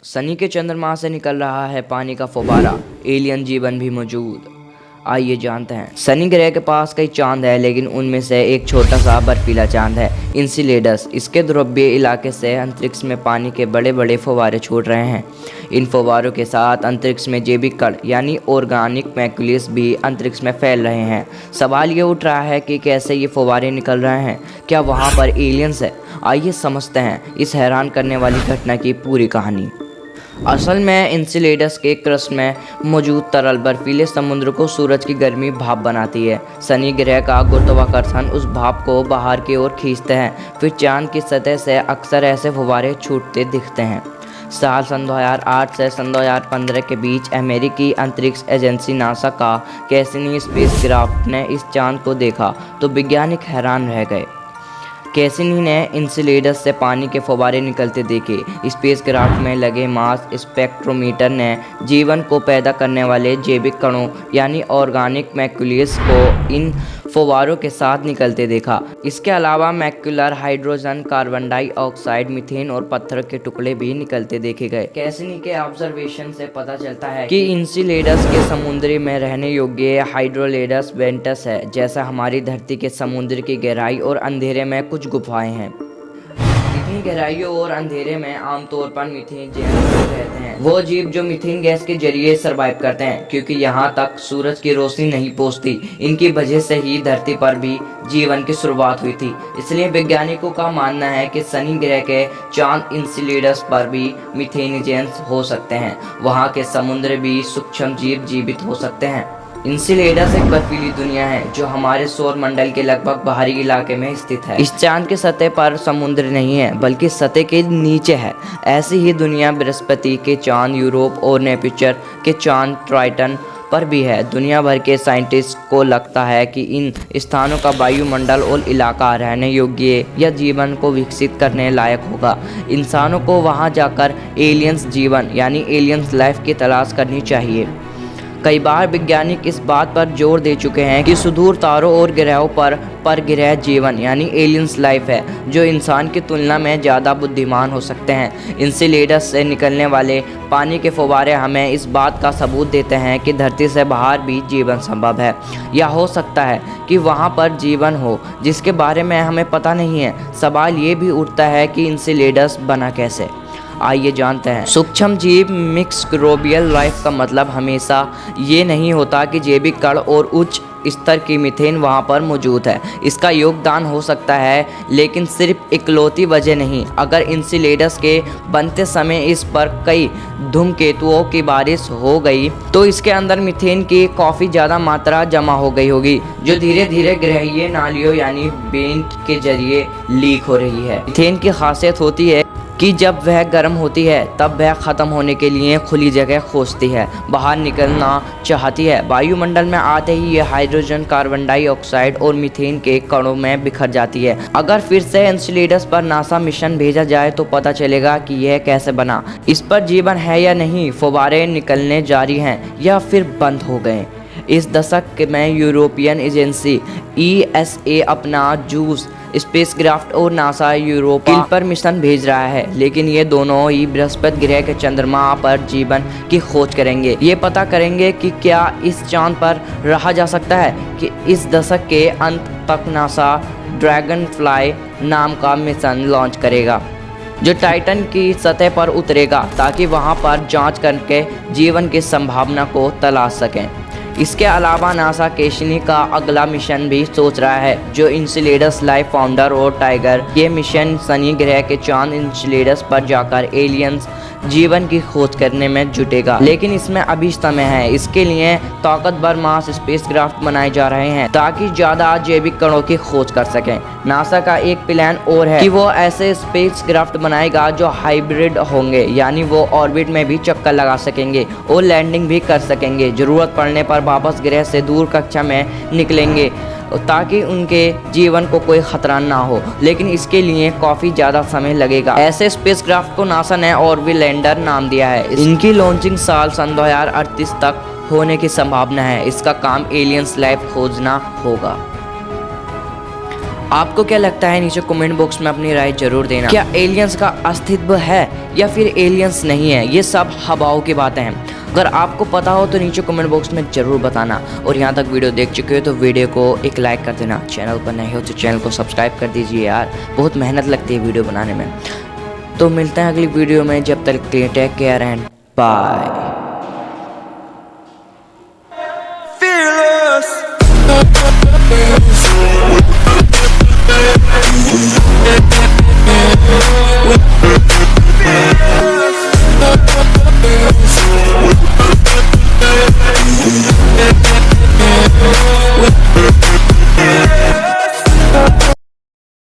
सनी के चंद्रमा से निकल रहा है पानी का फव्वारा, एलियन जीवन भी मौजूद। आइए जानते हैं। सनी ग्रह के पास कई चांद है, लेकिन उनमें से एक छोटा सा बर्फीला चांद है, इंसिलेडस। इसके ध्रुवीय इलाके से अंतरिक्ष में पानी के बड़े बड़े फव्वारे छूट रहे हैं। इन फव्वारों के साथ अंतरिक्ष में जैविक कण यानी ऑर्गेनिक मैक्यूल्स भी अंतरिक्ष में फैल रहे हैं। सवाल ये उठ रहा है कि कैसे ये फव्वारे निकल रहे हैं, क्या वहाँ पर एलियंस है? आइए समझते हैं इस हैरान करने वाली घटना की पूरी कहानी। असल में इंसिलेडस के क्रस्ट में मौजूद तरल बर्फीले समुद्र को सूरज की गर्मी भाप बनाती है। शनि ग्रह का गुरुत्वाकर्षण उस भाप को बाहर की ओर खींचते हैं। फिर चांद की सतह से अक्सर ऐसे फव्वारे छूटते दिखते हैं। साल सन 2008 से सन 2015 के बीच अमेरिकी अंतरिक्ष एजेंसी नासा का कैसिनी स्पेसक्राफ्ट ने इस चांद को देखा तो वैज्ञानिक हैरान रह गए। कैसिनी ने इंसिलेडस से पानी के फव्वारे निकलते देखे। स्पेसक्राफ्ट में लगे मास स्पेक्ट्रोमीटर ने जीवन को पैदा करने वाले जैविक कणों यानी ऑर्गेनिक मैक्यूल्स को इन फव्वारों के साथ निकलते देखा। इसके अलावा macular hydrogen, carbon dioxide, methane और पत्थर के टुकड़े भी निकलते देखे गए। कैसिनी के ऑब्जर्वेशन से पता चलता है कि इंसिलेडस के समुद्री में रहने योग्य हाइड्रोलेडस वेंटस है। जैसा हमारी धरती के समुद्र की गहराई और अंधेरे में कुछ गुफाएं हैं, इतनी गहराइयों और अंधेरे में आमतौर पर मीथेन गैस रहते हैं। वो जीव जो मीथेन गैस के जरिए सरवाइव करते हैं, क्योंकि यहाँ तक सूरज की रोशनी नहीं पहुँचती। इनकी वजह से ही धरती पर भी जीवन की शुरुआत हुई थी। इसलिए वैज्ञानिकों का मानना है कि शनि ग्रह के चांद इंसिलेडस पर भी मीथेनिजेंस हो सकते हैं। वहाँ के समुद्र भी सूक्ष्म जीव जीवित हो सकते हैं। इंसिलेडस एक बर्फीली दुनिया है जो हमारे सौर मंडल के लगभग बाहरी इलाके में स्थित है। इस चांद के सतह पर समुद्र नहीं है, बल्कि सतह के नीचे है। ऐसी ही दुनिया बृहस्पति के चांद, यूरोप और नेपच्यून के चांद ट्राइटन पर भी है। दुनिया भर के साइंटिस्ट को लगता है कि इन स्थानों का वायुमंडल और इलाका रहने योग्य या जीवन को विकसित करने लायक होगा। इंसानों को वहां जाकर एलियंस जीवन यानी एलियंस लाइफ की तलाश करनी चाहिए। कई बार वैज्ञानिक इस बात पर जोर दे चुके हैं कि सुदूर तारों और ग्रहों पर परग्रह जीवन यानी एलियंस लाइफ है, जो इंसान की तुलना में ज़्यादा बुद्धिमान हो सकते हैं। इंसिलेडस से निकलने वाले पानी के फव्वारे हमें इस बात का सबूत देते हैं कि धरती से बाहर भी जीवन संभव है, या हो सकता है कि वहाँ पर जीवन हो जिसके बारे में हमें पता नहीं है। सवाल ये भी उठता है कि इंसिलेडस बना कैसे। आइए जानते हैं। सूक्ष्म जीव मिक्रोबियल लाइफ का मतलब हमेशा ये नहीं होता कि जैविक कण और उच्च स्तर की मीथेन वहाँ पर मौजूद है। इसका योगदान हो सकता है, लेकिन सिर्फ इकलौती वजह नहीं। अगर इंसिलेडस के बनते समय इस पर कई धूमकेतुओं की बारिश हो गई तो इसके अंदर मीथेन की काफ़ी ज़्यादा मात्रा जमा हो गई होगी, जो धीरे धीरे ग्रहीय नालियों यानी वेंट के जरिए लीक हो रही है। मीथेन की खासियत होती है कि जब वह गर्म होती है तब वह ख़त्म होने के लिए खुली जगह खोजती है, बाहर निकलना चाहती है। वायुमंडल में आते ही यह हाइड्रोजन, कार्बन डाइऑक्साइड और मीथेन के कणों में बिखर जाती है। अगर फिर से इंसिलेडस पर नासा मिशन भेजा जाए तो पता चलेगा कि यह कैसे बना, इस पर जीवन है या नहीं, फव्वारे निकलने जारी हैं या फिर बंद हो गए। इस दशक में यूरोपियन एजेंसी ESA अपना जूस स्पेसक्राफ्ट और नासा यूरोपा पर मिशन भेज रहा है, लेकिन ये दोनों ही बृहस्पति ग्रह के चंद्रमा पर जीवन की खोज करेंगे। ये पता करेंगे कि क्या इस चांद पर रहा जा सकता है। कि इस दशक के अंत तक नासा ड्रैगनफ्लाई नाम का मिशन लॉन्च करेगा, जो टाइटन की सतह पर उतरेगा ताकि वहां पर जांच करके जीवन की संभावना को तलाश सकें। इसके अलावा नासा कैसिनी का अगला मिशन भी सोच रहा है, जो इंसिलेडस लाइफ फाउंडर और टाइगर। ये मिशन शनि ग्रह के चांद इंसिलेडस पर जाकर एलियंस जीवन की खोज करने में जुटेगा, लेकिन इसमें अभी समय है। इसके लिए ताकतवर मास स्पेसक्राफ्ट बनाए जा रहे हैं ताकि ज़्यादा जैविक कणों की खोज कर सकें। नासा का एक प्लान और है कि वो ऐसे स्पेसक्राफ्ट बनाएगा जो हाइब्रिड होंगे, यानी वो ऑर्बिट में भी चक्कर लगा सकेंगे और लैंडिंग भी कर सकेंगे। ज़रूरत पड़ने पर वापस ग्रह से दूर कक्षा में निकलेंगे ताकि उनके जीवन को कोई खतरा ना हो, लेकिन इसके लिए काफ़ी ज़्यादा समय लगेगा। ऐसे स्पेसक्राफ्ट को नासा ने ऑर्बिट लैंडर नाम दिया है। इनकी लॉन्चिंग साल सन 2038 तक होने की संभावना है। इसका काम एलियंस लाइफ खोजना होगा। आपको क्या लगता है, नीचे कमेंट बॉक्स में अपनी राय जरूर देना। क्या एलियंस का अस्तित्व है या फिर एलियंस नहीं है, ये सब हवाओं की बातें हैं। अगर आपको पता हो तो नीचे कमेंट बॉक्स में ज़रूर बताना। और यहाँ तक वीडियो देख चुके हो तो वीडियो को एक लाइक कर देना। चैनल पर नए हो तो चैनल को सब्सक्राइब कर दीजिए यार, बहुत मेहनत लगती है वीडियो बनाने में। तो मिलते हैं अगली वीडियो में, जब तक टेक केयर एंड बाय।